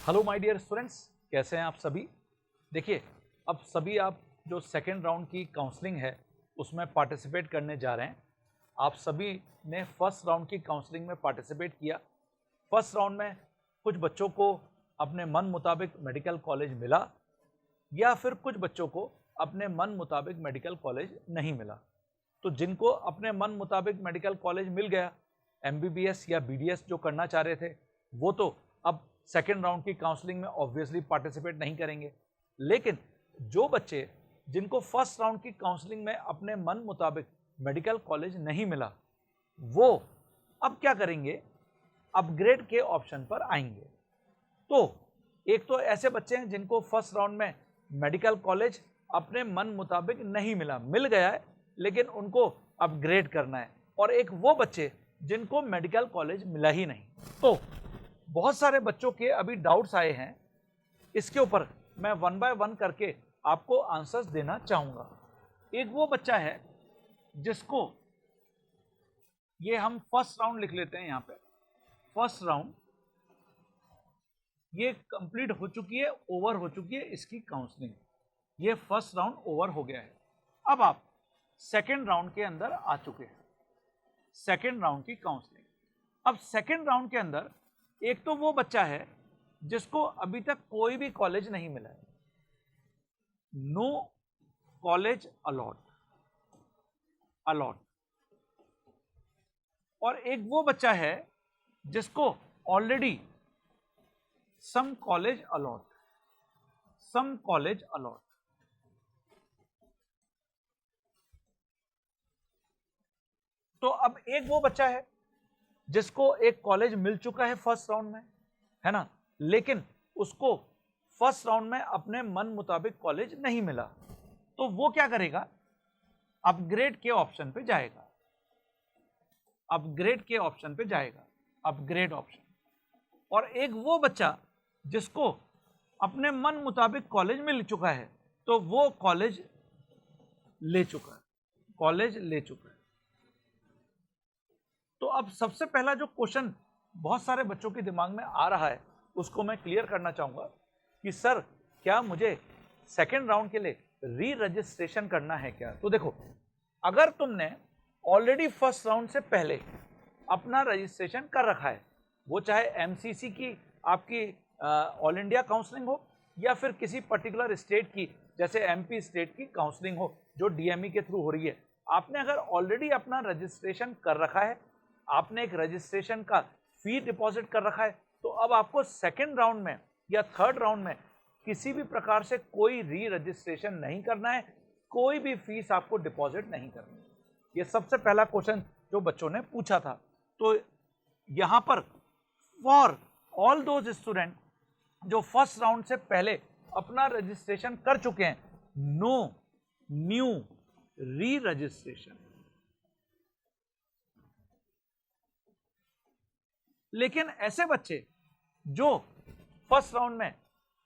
Hello my dear students, कैसे हैं आप सभी। देखिए, अब सभी आप जो सेकेंड राउंड की काउंसलिंग है उसमें पार्टिसिपेट करने जा रहे हैं। आप सभी ने फर्स्ट राउंड की काउंसलिंग में पार्टिसिपेट किया। फर्स्ट राउंड में कुछ बच्चों को अपने मन मुताबिक मेडिकल कॉलेज मिला या फिर कुछ बच्चों को अपने मन मुताबिक मेडिकल कॉलेज नहीं मिला। तो जिनको अपने मन मुताबिक मेडिकल कॉलेज मिल गया, एमबीबीएस या बीडीएस जो करना चाह रहे थे, वो तो अब सेकेंड राउंड की काउंसलिंग में ऑब्वियसली पार्टिसिपेट नहीं करेंगे। लेकिन जो बच्चे जिनको फर्स्ट राउंड की काउंसलिंग में अपने मन मुताबिक मेडिकल कॉलेज नहीं मिला, वो अब क्या करेंगे, अपग्रेड के ऑप्शन पर आएंगे। तो एक तो ऐसे बच्चे हैं जिनको फर्स्ट राउंड में मेडिकल कॉलेज अपने मन मुताबिक नहीं मिला, मिल गया है लेकिन उनको अपग्रेड करना है, और एक वो बच्चे जिनको मेडिकल कॉलेज मिला ही नहीं। तो बहुत सारे बच्चों के अभी डाउट्स आए हैं, इसके ऊपर मैं वन बाय वन करके आपको आंसर्स देना चाहूंगा। एक वो बच्चा है जिसको ये हम फर्स्ट राउंड लिख लेते हैं, यहां पे फर्स्ट राउंड ये कंप्लीट हो चुकी है, ओवर हो चुकी है इसकी काउंसलिंग, ये फर्स्ट राउंड ओवर हो गया है। अब आप सेकेंड राउंड के अंदर आ चुके हैं, सेकेंड राउंड की काउंसलिंग। अब सेकेंड राउंड के अंदर एक तो वो बच्चा है जिसको अभी तक कोई भी कॉलेज नहीं मिला है, नो कॉलेज अलॉट, और एक वो बच्चा है जिसको ऑलरेडी सम कॉलेज अलॉट। तो अब एक वो बच्चा है जिसको एक कॉलेज मिल चुका है फर्स्ट राउंड में, है ना, लेकिन उसको फर्स्ट राउंड में अपने मन मुताबिक कॉलेज नहीं मिला। तो वो क्या करेगा, अपग्रेड के ऑप्शन पे जाएगा, अपग्रेड ऑप्शन। और एक वो बच्चा जिसको अपने मन मुताबिक कॉलेज मिल चुका है, तो वो कॉलेज ले चुका है। तो अब सबसे पहला जो क्वेश्चन बहुत सारे बच्चों के दिमाग में आ रहा है उसको मैं क्लियर करना चाहूंगा कि सर क्या मुझे सेकेंड राउंड के लिए री रजिस्ट्रेशन करना है क्या। तो देखो, अगर तुमने ऑलरेडी फर्स्ट राउंड से पहले अपना रजिस्ट्रेशन कर रखा है, वो चाहे एमसीसी की आपकी ऑल इंडिया काउंसलिंग हो या फिर किसी पर्टिकुलर स्टेट की जैसे एमपी स्टेट की काउंसलिंग हो जो डीएमई के थ्रू हो रही है, आपने अगर ऑलरेडी अपना रजिस्ट्रेशन कर रखा है, आपने एक रजिस्ट्रेशन का फी डिपॉजिट कर रखा है, तो अब आपको सेकेंड राउंड में या थर्ड राउंड में किसी भी प्रकार से कोई री रजिस्ट्रेशन नहीं करना है, कोई भी फीस आपको डिपॉजिट नहीं करनी है। ये सबसे पहला क्वेश्चन जो बच्चों ने पूछा था। तो यहां पर फॉर ऑल दोज स्टूडेंट जो फर्स्ट राउंड से पहले अपना रजिस्ट्रेशन कर चुके हैं, नो न्यू री रजिस्ट्रेशन। लेकिन ऐसे बच्चे जो फर्स्ट राउंड में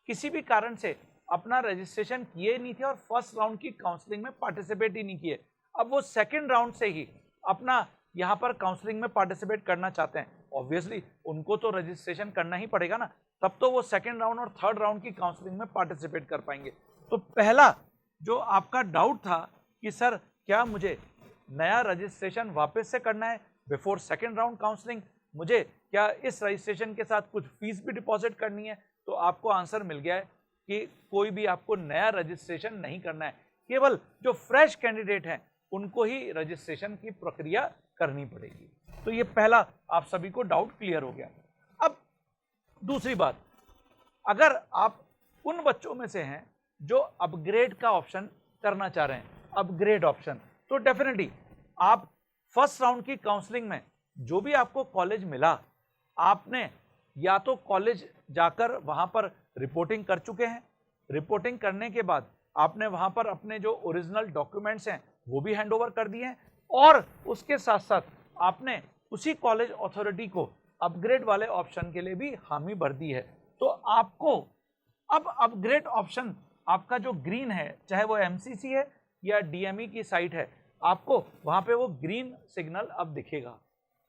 किसी भी कारण से अपना रजिस्ट्रेशन किए नहीं थे और फर्स्ट राउंड की काउंसलिंग में पार्टिसिपेट ही नहीं किए, अब वो सेकेंड राउंड से ही अपना यहां पर काउंसलिंग में पार्टिसिपेट करना चाहते हैं, ऑब्वियसली उनको तो रजिस्ट्रेशन करना ही पड़ेगा ना, तब तो वो सेकेंड राउंड और थर्ड राउंड की काउंसलिंग में पार्टिसिपेट कर पाएंगे। तो पहला जो आपका डाउट था कि सर क्या मुझे नया रजिस्ट्रेशन वापस से करना है बिफोर सेकेंड राउंड काउंसलिंग, मुझे क्या इस रजिस्ट्रेशन के साथ कुछ फीस भी डिपॉजिट करनी है, तो आपको आंसर मिल गया है कि कोई भी आपको नया रजिस्ट्रेशन नहीं करना है, केवल जो फ्रेश कैंडिडेट हैं उनको ही रजिस्ट्रेशन की प्रक्रिया करनी पड़ेगी। तो ये पहला आप सभी को डाउट क्लियर हो गया। अब दूसरी बात, अगर आप उन बच्चों में से हैं जो अपग्रेड का ऑप्शन करना चाह रहे हैं, अपग्रेड ऑप्शन, तो डेफिनेटली आप फर्स्ट राउंड की काउंसलिंग में जो भी आपको कॉलेज मिला, आपने या तो कॉलेज जाकर वहां पर रिपोर्टिंग कर चुके हैं, रिपोर्टिंग करने के बाद आपने वहां पर अपने जो ओरिजिनल डॉक्यूमेंट्स हैं वो भी हैंडओवर कर दिए हैं, और उसके साथ साथ आपने उसी कॉलेज अथॉरिटी को अपग्रेड वाले ऑप्शन के लिए भी हामी भर दी है। तो आपको अब अपग्रेड ऑप्शन आपका जो ग्रीन है, चाहे वो एमसीसी है या डीएमई की साइट है, आपको वहां पे वो ग्रीन सिग्नल अब दिखेगा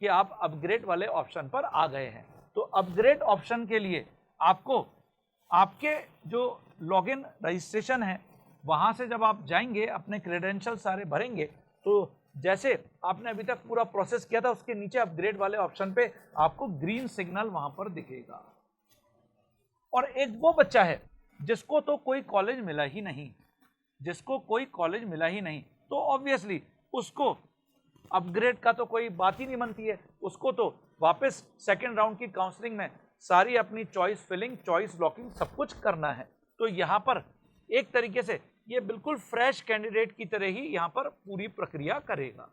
कि आप अपग्रेड वाले ऑप्शन पर आ गए हैं। तो अपग्रेड ऑप्शन के लिए आपको आपके जो लॉगिन रजिस्ट्रेशन है वहां से जब आप जाएंगे, अपने क्रेडेंशियल सारे भरेंगे, तो जैसे आपने अभी तक पूरा प्रोसेस किया था उसके नीचे अपग्रेड वाले ऑप्शन पे आपको ग्रीन सिग्नल वहां पर दिखेगा। और एक वो बच्चा है जिसको तो कोई कॉलेज मिला ही नहीं, जिसको कोई कॉलेज मिला ही नहीं, तो ऑब्वियसली उसको अपग्रेड का तो कोई बात ही नहीं बनती है, उसको तो वापस सेकेंड राउंड की काउंसलिंग में सारी अपनी चॉइस फिलिंग, चॉइस लॉकिंग सब कुछ करना है। तो यहां पर एक तरीके से ये बिल्कुल फ्रेश कैंडिडेट की तरह ही यहां पर पूरी प्रक्रिया करेगा।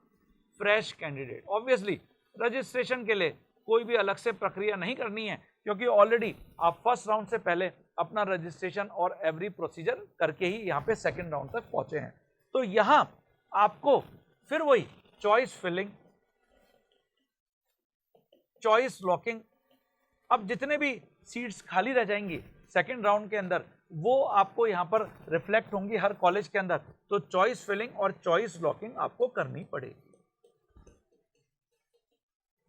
फ्रेश कैंडिडेट, ऑब्वियसली रजिस्ट्रेशन के लिए कोई भी अलग से प्रक्रिया नहीं करनी है, क्योंकि ऑलरेडी आप फर्स्ट राउंड से पहले अपना रजिस्ट्रेशन और एवरी प्रोसीजर करके ही यहाँ पे सेकेंड राउंड तक पहुंचे हैं। तो यहाँ आपको फिर वही चॉइस फिलिंग, चॉइस लॉकिंग, अब जितने भी सीट्स खाली रह जाएंगी सेकेंड राउंड के अंदर वो आपको यहाँ पर रिफ्लेक्ट होंगी हर कॉलेज के अंदर, तो चॉइस फिलिंग और चॉइस लॉकिंग आपको करनी पड़ेगी।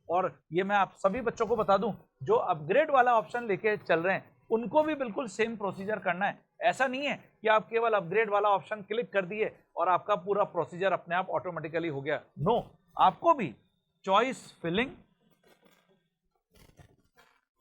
और ये मैं आप सभी बच्चों को बता दूं जो अपग्रेड वाला ऑप्शन लेके चल रहे हैं उनको भी बिल्कुल सेम प्रोसीजर करना है। ऐसा नहीं है कि आप केवल अपग्रेड वाला ऑप्शन क्लिक कर दिए और आपका पूरा प्रोसीजर अपने आप ऑटोमेटिकली हो गया। नो, आपको भी चॉइस फिलिंग,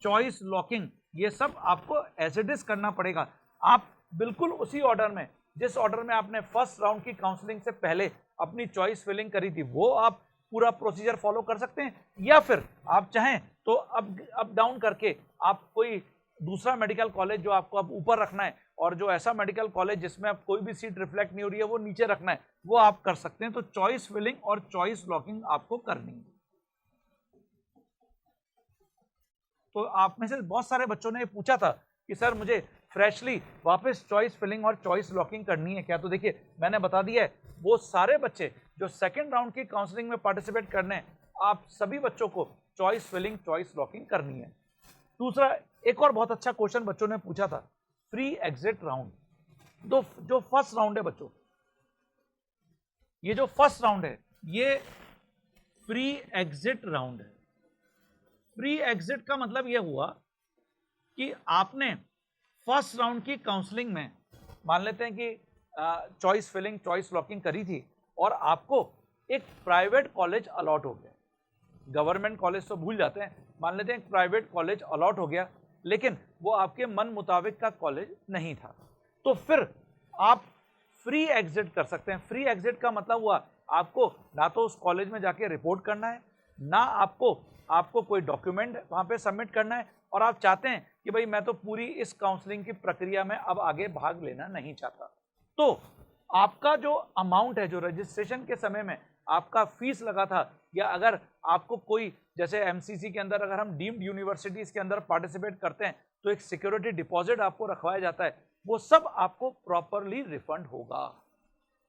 चॉइस लॉकिंग, ये सब आपको एज इट इज करना पड़ेगा। आप बिल्कुल उसी ऑर्डर में, जिस ऑर्डर में आपने फर्स्ट राउंड की काउंसलिंग से पहले अपनी चॉइस फिलिंग करी थी, वो आप पूरा प्रोसीजर फॉलो कर सकते हैं, या फिर आप चाहें तो अप डाउन करके आप कोई दूसरा मेडिकल कॉलेज जो आपको अब ऊपर रखना है और जो ऐसा मेडिकल कॉलेज जिसमें अब कोई भी सीट रिफ्लेक्ट नहीं हो रही है वो नीचे रखना है, वो आप कर सकते हैं। तो चॉइस फिलिंग और चॉइस लॉकिंग आपको करनी है। तो आप में से बहुत सारे बच्चों ने पूछा था कि सर मुझे फ्रेशली वापस चॉइस फिलिंग और चॉइस लॉकिंग करनी है क्या? तो देखिए मैंने बता दिया है, वो सारे बच्चे जो सेकेंड राउंड की काउंसलिंग में पार्टिसिपेट करने हैं, आप सभी बच्चों को चॉइस फिलिंग, चॉइस लॉकिंग करनी है। दूसरा, एक और बहुत अच्छा क्वेश्चन बच्चों ने पूछा था, फ्री एग्जिट राउंड। तो जो फर्स्ट राउंड है बच्चों, ये जो फर्स्ट राउंड है ये फ्री एग्जिट राउंड है। फ्री एग्जिट का मतलब यह हुआ कि आपने फर्स्ट राउंड की काउंसलिंग में मान लेते हैं कि चॉइस फिलिंग, चॉइस लॉकिंग करी थी और आपको एक प्राइवेट कॉलेज अलॉट हो गया। गवर्नमेंट कॉलेज तो भूल जाते हैं, मान लेते हैं एक प्राइवेट कॉलेज अलॉट हो गया, लेकिन वो आपके मन मुताबिक का कॉलेज नहीं था, तो फिर आप फ्री एग्जिट कर सकते हैं। फ्री एग्जिट का मतलब हुआ आपको ना तो उस कॉलेज में जाके रिपोर्ट करना है, ना आपको कोई डॉक्यूमेंट वहां पे सबमिट करना है, और आप चाहते हैं कि भाई मैं तो पूरी इस काउंसलिंग की प्रक्रिया में अब आगे भाग लेना नहीं चाहता, तो आपका जो अमाउंट है, जो रजिस्ट्रेशन के समय में आपका फीस लगा था, या अगर आपको कोई, जैसे एमसीसी के अंदर अगर हम डीम्ड यूनिवर्सिटीज के अंदर पार्टिसिपेट करते हैं तो एक सिक्योरिटी डिपॉजिट आपको रखवाया जाता है, वो सब आपको प्रॉपरली रिफंड होगा।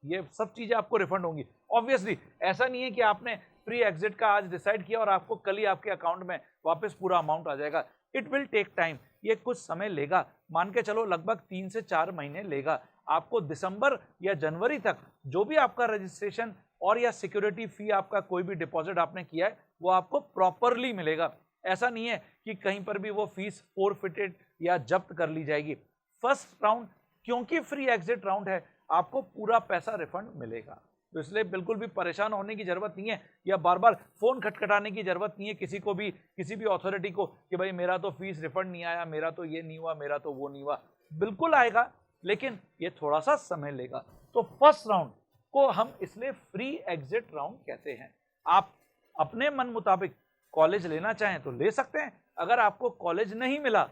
ये सब चीजें आपको रिफंड होंगी। ऑब्वियसली ऐसा नहीं है कि आपने फ्री एग्जिट का आज डिसाइड किया और आपको कल ही आपके अकाउंट में वापस पूरा अमाउंट आ जाएगा। इट विल टेक टाइम, ये कुछ समय लेगा, मान के चलो लगभग 3 से 4 महीने लेगा। आपको दिसंबर या जनवरी तक जो भी आपका रजिस्ट्रेशन और या सिक्योरिटी फी, आपका कोई भी डिपॉजिट आपने किया है, वो आपको प्रॉपरली मिलेगा। ऐसा नहीं है कि कहीं पर भी वो फीस फोरफिटेड या जब्त कर ली जाएगी। फर्स्ट राउंड क्योंकि फ्री एग्जिट राउंड है, आपको पूरा पैसा रिफंड मिलेगा, तो इसलिए बिल्कुल भी परेशान होने की जरूरत नहीं है, या बार बार फोन खटखटाने की जरूरत नहीं है किसी को भी, किसी भी अथॉरिटी को, कि भाई मेरा तो फीस रिफंड नहीं आया, मेरा तो ये नहीं हुआ, मेरा तो वो नहीं हुआ। बिल्कुल आएगा, लेकिन ये थोड़ा सा समय लेगा। तो फर्स्ट राउंड को हम इसलिए फ्री एग्जिट राउंड कहते हैं। आप अपने मन मुताबिक कॉलेज लेना चाहें तो ले सकते हैं, अगर आपको कॉलेज नहीं मिला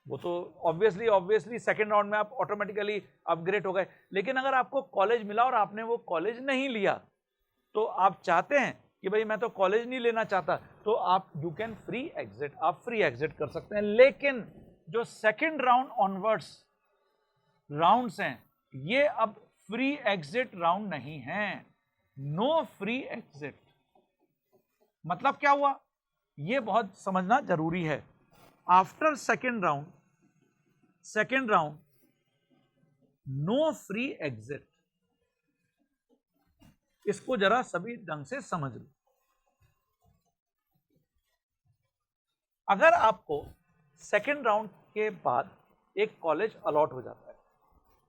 वो तो ऑब्वियसली सेकेंड राउंड में आप ऑटोमेटिकली अपग्रेड हो गए। लेकिन अगर आपको कॉलेज मिला और आपने वो कॉलेज नहीं लिया, तो आप चाहते हैं कि भाई मैं तो कॉलेज नहीं लेना चाहता, तो आप यू कैन फ्री एग्जिट, आप फ्री एग्जिट कर सकते हैं। लेकिन जो सेकेंड राउंड ऑनवर्ड्स राउंड्स हैं, ये अब फ्री एग्जिट राउंड नहीं है। नो फ्री एग्जिट मतलब क्या हुआ, ये बहुत समझना जरूरी है। After second round no free exit, इसको जरा सभी ढंग से समझ लो। अगर आपको सेकेंड राउंड के बाद एक कॉलेज अलॉट हो जाता है।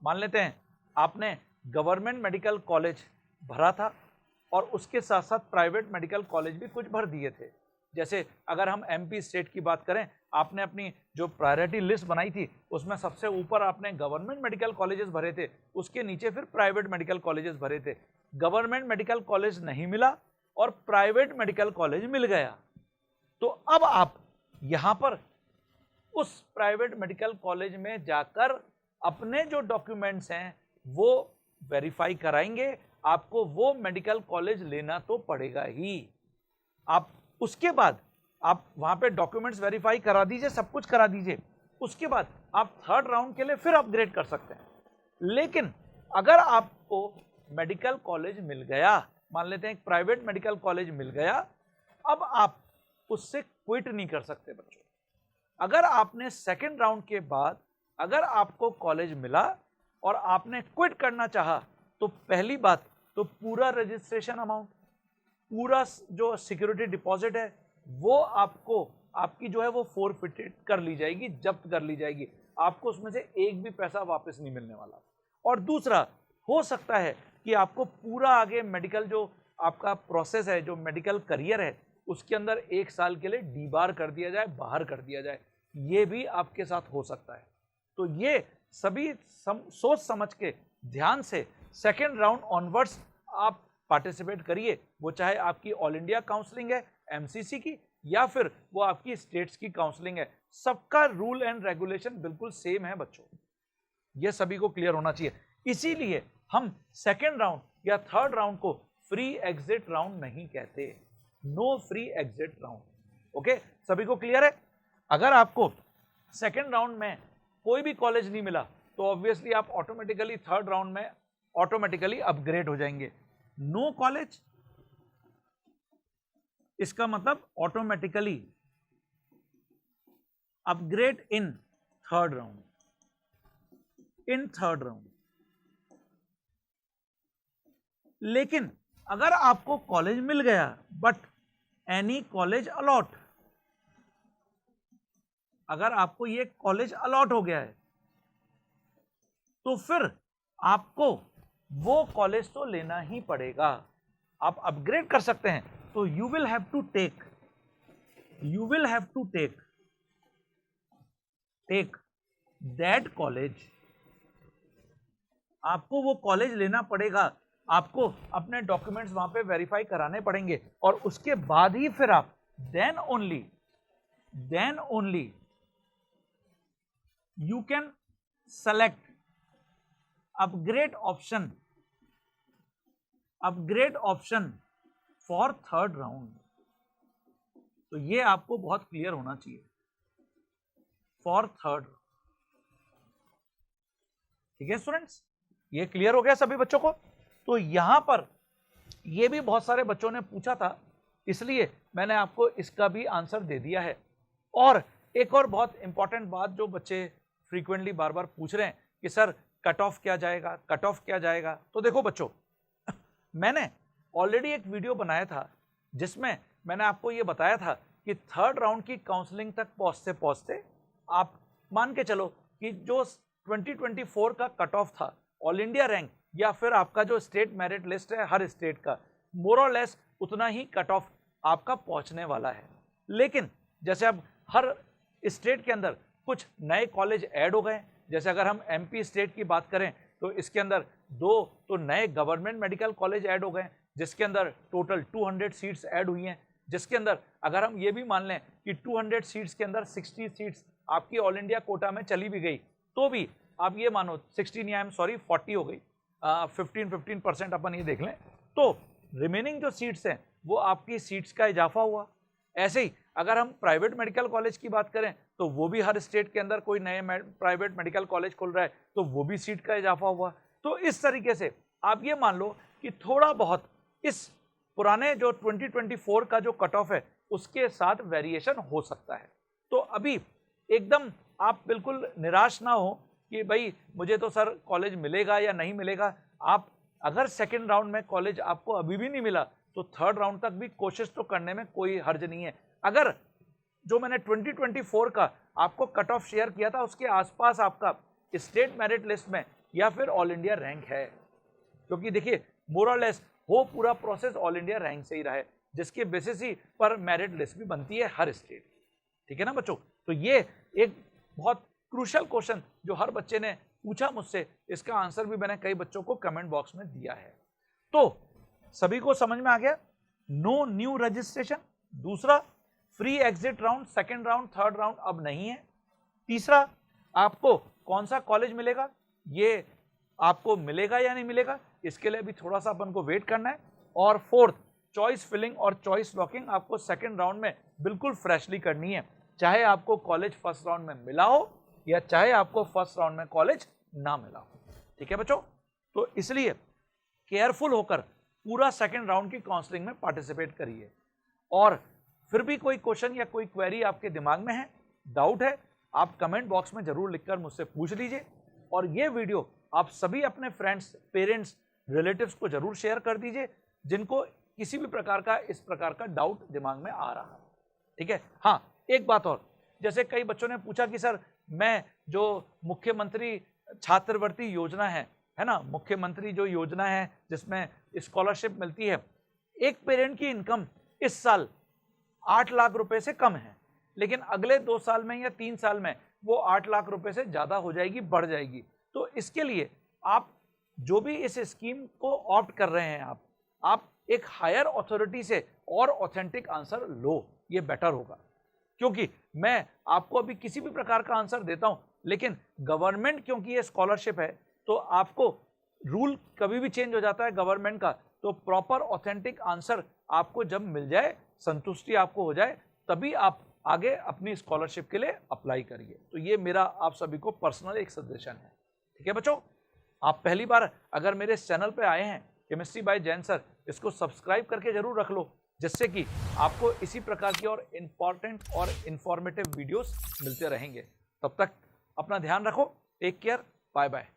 मान लेते हैं आपने गवर्नमेंट मेडिकल कॉलेज भरा था और उसके साथ साथ प्राइवेट मेडिकल कॉलेज भी कुछ भर दिए थे। जैसे अगर हम एमपी स्टेट की बात करें, आपने अपनी जो प्रायोरिटी लिस्ट बनाई थी उसमें सबसे ऊपर आपने गवर्नमेंट मेडिकल कॉलेजेस भरे थे, उसके नीचे फिर प्राइवेट मेडिकल कॉलेजेस भरे थे। गवर्नमेंट मेडिकल कॉलेज नहीं मिला और प्राइवेट मेडिकल कॉलेज मिल गया, तो अब आप यहां पर उस प्राइवेट मेडिकल कॉलेज में जाकर अपने जो डॉक्यूमेंट्स हैं वो वेरीफाई कराएंगे। आपको वो मेडिकल कॉलेज लेना तो पड़ेगा ही। आप उसके बाद आप वहां पे डॉक्यूमेंट्स वेरीफाई करा दीजिए, सब कुछ करा दीजिए, उसके बाद आप थर्ड राउंड के लिए फिर अपग्रेड कर सकते हैं। लेकिन अगर आपको मेडिकल कॉलेज मिल गया, मान लेते हैं एक प्राइवेट मेडिकल कॉलेज मिल गया, अब आप उससे क्विट नहीं कर सकते बच्चों। अगर आपने सेकेंड राउंड के बाद अगर आपको कॉलेज मिला और आपने क्विट करना चाहा, तो पहली बात तो पूरा रजिस्ट्रेशन अमाउंट, पूरा जो सिक्योरिटी डिपॉजिट है वो आपको आपकी जो है वो फोरफिटेड कर ली जाएगी, जब्त कर ली जाएगी। आपको उसमें से एक भी पैसा वापस नहीं मिलने वाला। और दूसरा, हो सकता है कि आपको पूरा आगे मेडिकल जो आपका प्रोसेस है, जो मेडिकल करियर है, उसके अंदर 1 साल के लिए डीबार कर दिया जाए, बाहर कर दिया जाए। ये भी आपके साथ हो सकता है। तो ये सभी सोच समझ के ध्यान से सेकेंड राउंड ऑनवर्ड्स आप पार्टिसिपेट करिए। वो चाहे आपकी ऑल इंडिया काउंसलिंग है एमसीसी की, या फिर वो आपकी स्टेट्स की काउंसलिंग है। सबका रूल एंड रेगुलेशन बिल्कुल सेम है बच्चों, ये सभी को क्लियर होना चाहिए। इसीलिए हम सेकेंड राउंड या थर्ड राउंड को फ्री एग्जिट राउंड नहीं कहते, no free exit round. Okay, सभी को क्लियर है? अगर आपको सेकेंड राउंड में कोई भी कॉलेज नहीं मिला तो ऑब्वियसली आप ऑटोमेटिकली थर्ड राउंड में ऑटोमेटिकली अपग्रेड हो जाएंगे। नो कॉलेज, इसका मतलब automatically upgrade in third round, in third round. लेकिन अगर आपको कॉलेज मिल गया बट एनी कॉलेज अलॉट, अगर आपको ये कॉलेज अलॉट हो गया है तो फिर आपको वो कॉलेज तो लेना ही पड़ेगा। आप अपग्रेड कर सकते हैं, तो you will have to take that college. आपको वो कॉलेज लेना पड़ेगा, आपको अपने डॉक्यूमेंट्स वहां पे वेरीफाई कराने पड़ेंगे, और उसके बाद ही फिर आप then only you can select upgrade option for third round। तो ये आपको बहुत क्लियर होना चाहिए, फॉर थर्ड। ठीक है स्टूडेंट्स, ये क्लियर हो गया सभी बच्चों को? तो यहां पर ये भी बहुत सारे बच्चों ने पूछा था, इसलिए मैंने आपको इसका भी आंसर दे दिया है। और एक और बहुत इंपॉर्टेंट बात जो बच्चे फ्रीक्वेंटली बार बार पूछ रहे हैं कि सर कट ऑफ क्या जाएगा, कट ऑफ क्या जाएगा। तो देखो बच्चों, मैंने ऑलरेडी एक वीडियो बनाया था जिसमें मैंने आपको ये बताया था कि थर्ड राउंड की काउंसलिंग तक पहुंचते पहुंचते आप मान के चलो कि जो 2024 का कट ऑफ था, ऑल इंडिया रैंक या फिर आपका जो स्टेट मेरिट लिस्ट है हर स्टेट का, मोर और लेस उतना ही कट ऑफ आपका पहुंचने वाला है। लेकिन जैसे अब हर स्टेट के अंदर कुछ नए कॉलेज ऐड हो गए, जैसे अगर हम एमपी स्टेट की बात करें तो इसके अंदर 2 तो नए गवर्नमेंट मेडिकल कॉलेज ऐड हो गए, जिसके अंदर टोटल 200 सीट्स ऐड हुई हैं। जिसके अंदर अगर हम ये भी मान लें कि 200 सीट्स के अंदर 60 सीट्स आपकी ऑल इंडिया कोटा में चली भी गई, तो भी आप ये मानो 40 हो गई, 15% अपन ये देख लें, तो रिमेनिंग जो सीट्स हैं वो आपकी सीट्स का इजाफा हुआ। ऐसे ही अगर हम प्राइवेट मेडिकल कॉलेज की बात करें तो वो भी हर स्टेट के अंदर कोई नए प्राइवेट मेडिकल कॉलेज खुल रहा है तो वो भी सीट का इजाफा हुआ। तो इस तरीके से आप ये मान लो कि थोड़ा बहुत इस पुराने जो 2024 का जो कट ऑफ है उसके साथ वेरिएशन हो सकता है। तो अभी एकदम आप बिल्कुल निराश ना हो कि भाई मुझे तो सर कॉलेज मिलेगा या नहीं मिलेगा। आप अगर सेकेंड राउंड में कॉलेज आपको अभी भी नहीं मिला तो थर्ड राउंड तक भी कोशिश तो करने में कोई हर्ज नहीं है। अगर जो मैंने 2024 का आपको कट ऑफ शेयर किया था उसके आसपास आपका स्टेट मेरिट लिस्ट में या फिर ऑल इंडिया रैंक है। क्योंकि देखिए मोर और लेस वो पूरा प्रोसेस ऑल इंडिया रैंक से ही रहा है, जिसके बेसिस ही पर मेरिट लिस्ट भी बनती है हर स्टेट। ठीक है ना बच्चों, तो ये एक बहुत क्रूशियल क्वेश्चन जो हर बच्चे ने पूछा मुझसे, इसका आंसर भी मैंने कई बच्चों को कमेंट बॉक्स में दिया है। तो सभी को समझ में आ गया, नो न्यू रजिस्ट्रेशन। दूसरा, free exit round, second round, third round अब नहीं है। तीसरा, आपको कौन सा कॉलेज मिलेगा, ये आपको मिलेगा या नहीं मिलेगा, इसके लिए भी थोड़ा सा अपन को वेट करना है। और फोर्थ, चॉइस फिलिंग और चॉइस लॉकिंग आपको सेकेंड राउंड में बिल्कुल फ्रेशली करनी है, चाहे आपको कॉलेज फर्स्ट राउंड में मिला हो या चाहे आपको फर्स्ट राउंड में कॉलेज ना मिला हो। ठीक है बच्चों, तो इसलिए केयरफुल होकर पूरा सेकेंड राउंड की काउंसलिंग में पार्टिसिपेट करिए। और फिर भी कोई क्वेश्चन या कोई क्वेरी आपके दिमाग में है, डाउट है, आप कमेंट बॉक्स में जरूर लिखकर मुझसे पूछ लीजिए। और ये वीडियो आप सभी अपने फ्रेंड्स, पेरेंट्स, रिलेटिव्स को जरूर शेयर कर दीजिए जिनको किसी भी प्रकार का इस प्रकार का डाउट दिमाग में आ रहा है। ठीक है, हाँ एक बात और, जैसे कई बच्चों ने पूछा कि सर मैं जो मुख्यमंत्री छात्रवृत्ति योजना है ना, मुख्यमंत्री जो योजना है जिसमें स्कॉलरशिप मिलती है, एक पेरेंट की इनकम इस साल 8 लाख रुपए से कम है, लेकिन अगले 2 साल में या 3 साल में वो 8 लाख रुपए से ज्यादा हो जाएगी, बढ़ जाएगी। तो इसके लिए आप जो भी इस स्कीम को ऑप्ट कर रहे हैं, आप एक हायर अथॉरिटी से और ऑथेंटिक आंसर लो, ये बेटर होगा। क्योंकि मैं आपको अभी किसी भी प्रकार का आंसर देता हूं, लेकिन गवर्नमेंट, क्योंकि ये स्कॉलरशिप है, तो आपको रूल कभी भी चेंज हो जाता है गवर्नमेंट का, तो प्रॉपर ऑथेंटिक आंसर आपको जब मिल जाए, संतुष्टि आपको हो जाए, तभी आप आगे अपनी स्कॉलरशिप के लिए अप्लाई करिए। तो ये मेरा आप सभी को पर्सनल एक सजेशन है। ठीक है बच्चों, आप पहली बार अगर मेरे इस चैनल पे आए हैं केमिस्ट्री बाय जैन सर, इसको सब्सक्राइब करके जरूर रख लो, जिससे कि आपको इसी प्रकार की और इंपॉर्टेंट और इंफॉर्मेटिव वीडियोस मिलते रहेंगे। तब तक अपना ध्यान रखो, टेक केयर, बाय बाय।